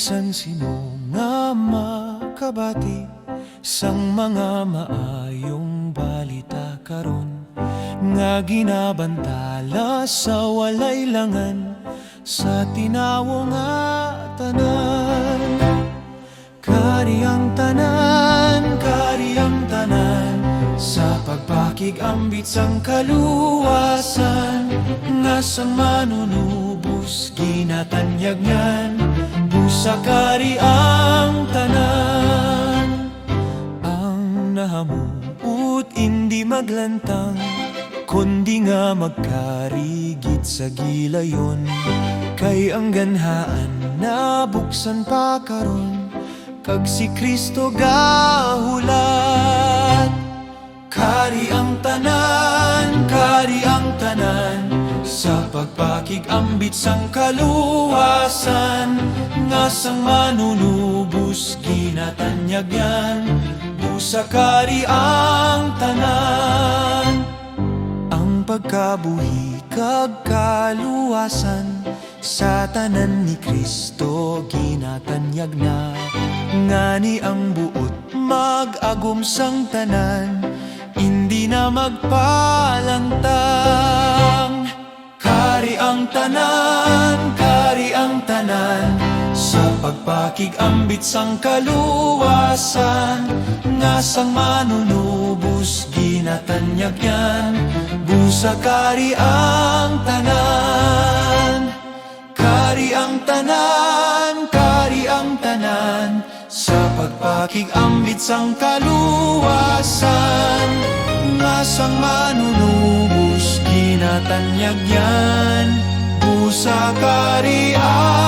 bisan sino nga makabati sang mga maayong balita karon nga ginabantala sa walay langan sa tinawo nga tanan. Kari ang tanan sa pagpakigambit sang kaluwasan nga sa manunubos ginatanyagnan. Busa kari ang tanan, ang nahamuot hindi maglantang, kundi nga magkarigit sa gilayon. Kay ang ganhaan na buksan pa karon, kag si Kristo gahulat. Kari ang tanan sa pagpakigambit sang kaluwasan nga sang manunubos ginatanyagyan. Busa kari ang tanan, ang pagkabuhi kag kaluwasan sa tanan ni Kristo ginatanyag na. Ngani ang buot mag-agum sang tanan, hindi na magpalantang. Kari ang tanan sa pagpakigambit sang kaluwasan nga sang manunubos ginatanyagyan. Busa kari ang tanan, kari ang tanan sa pagpakigambit sang kaluwasan nga sang manunubos ginatanyagyan. Busa kari ang